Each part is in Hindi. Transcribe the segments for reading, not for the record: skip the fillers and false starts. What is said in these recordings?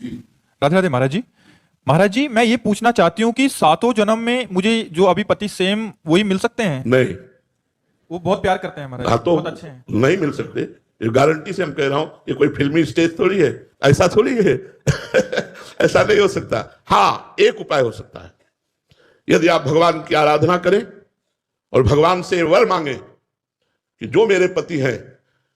राधे राधे महाराज जी। महाराज जी, मैं ये पूछना चाहती हूँ कि सातों जन्म में मुझे जो अभी पति सेम वही मिल सकते हैं? नहीं, वो बहुत प्यार करते हैं महाराज हाँ जी, तो बहुत अच्छे हैं। नहीं मिल सकते। ये गारंटी से हम कह रहा हूं, ये कोई फिल्मी स्टेज थोड़ी है, ऐसा थोड़ी है। ऐसा नहीं हो सकता। हाँ, एक उपाय हो सकता है, यदि आप भगवान की आराधना करें और भगवान से वर मांगे कि जो मेरे पति हैं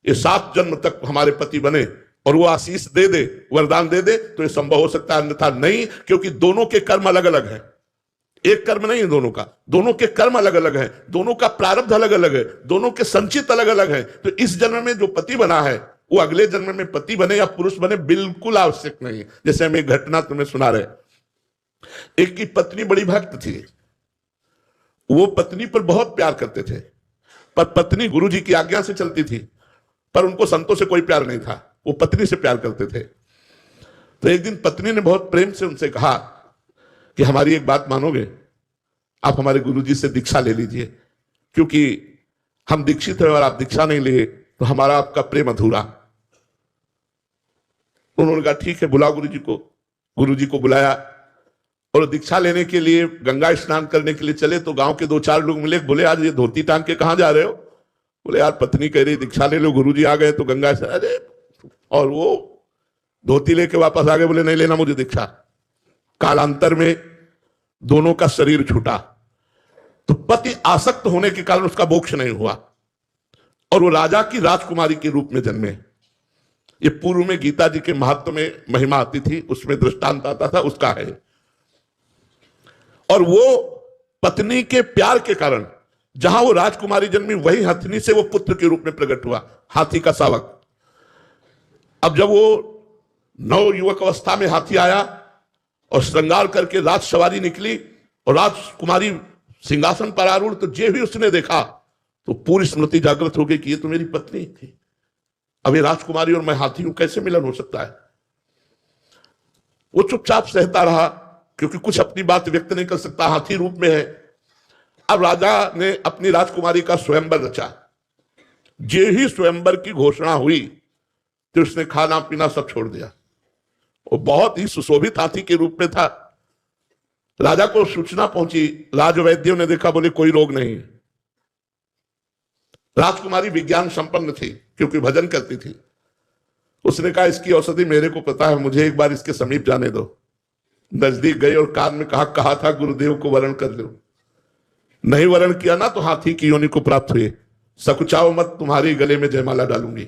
ये 7 जन्म तक हमारे पति बने, और वो आशीष दे दे, वरदान दे दे, तो ये संभव हो सकता है, अन्यथा नहीं। क्योंकि दोनों के कर्म अलग अलग हैं, एक कर्म नहीं है दोनों का, दोनों के कर्म अलग अलग है, दोनों का प्रारब्ध अलग अलग है, दोनों के संचित अलग अलग है। तो इस जन्म में जो पति बना है वो अगले जन्म में पति बने या पुरुष बने बिल्कुल आवश्यक नहीं है। जैसे हम एक घटना तुम्हें सुना रहे, एक की पत्नी बड़ी भक्त थी, वो पत्नी पर बहुत प्यार करते थे, पर पत्नी गुरु जी की आज्ञा से चलती थी, पर उनको संतों से कोई प्यार नहीं था, वो पत्नी से प्यार करते थे। तो एक दिन पत्नी ने बहुत प्रेम से उनसे कहा कि हमारी एक बात मानोगे, आप हमारे गुरुजी से दीक्षा ले लीजिए, क्योंकि हम दीक्षित हैं और आप दीक्षा नहीं लिए तो हमारा आपका प्रेम अधूरा। उन्होंने कहा ठीक है, बुलाओ गुरुजी को। गुरुजी को बुलाया और दीक्षा लेने के लिए गंगा स्नान करने के लिए चले, तो गांव के 2-4 लोग मिले, बोले आज ये धोती टांग के कहां जा रहे हो? बोले यार पत्नी कह रही दीक्षा ले लो, गुरुजी आ गए तो गंगा स्नान। अरे, और वो धोती लेके वापस आ गए, बोले नहीं लेना मुझे दीक्षा। कालांतर में दोनों का शरीर छूटा, तो पति आसक्त होने के कारण उसका मोक्ष नहीं हुआ, और वो राजा की राजकुमारी के रूप में जन्मे। ये पूर्व में गीता जी के महत्व में महिमा आती थी, उसमें दृष्टांत आता था, उसका है। और वो पत्नी के प्यार के कारण जहां वो राजकुमारी जन्मी, वही हथनी से वो पुत्र के रूप में प्रकट हुआ, हाथी का शावक। अब जब वो नव युवक अवस्था में हाथी आया और श्रृंगार करके राज सवारी निकली और राजकुमारी सिंहासन पर आरूढ़, तो जे भी उसने देखा तो पूरी स्मृति जागृत हो गई कि ये तो मेरी पत्नी थी। अब ये राजकुमारी और मैं हाथी हूं, कैसे मिलन हो सकता है? वो चुपचाप सहता रहा, क्योंकि कुछ अपनी बात व्यक्त नहीं कर सकता, हाथी रूप में है। अब राजा ने अपनी राजकुमारी का स्वयंवर रचा। जे ही स्वयंवर की घोषणा हुई तो उसने खाना पीना सब छोड़ दिया। वो बहुत ही सुशोभित हाथी के रूप में था। राजा को सूचना पहुंची, राजवैद्यों ने देखा, बोले कोई रोग नहीं। राजकुमारी विज्ञान संपन्न थी क्योंकि भजन करती थी। उसने कहा इसकी औषधि मेरे को पता है, मुझे एक बार इसके समीप जाने दो। नजदीक गई और कान में कहा था गुरुदेव को वरण कर लो। नहीं वरण किया ना तो हाथी की योनि को प्राप्त हुए। सकुचाओ मत, तुम्हारी गले में जयमाला डालूंगी।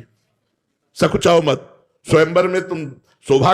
सकुचाओ मत, स्वयंवर में तुम शोभा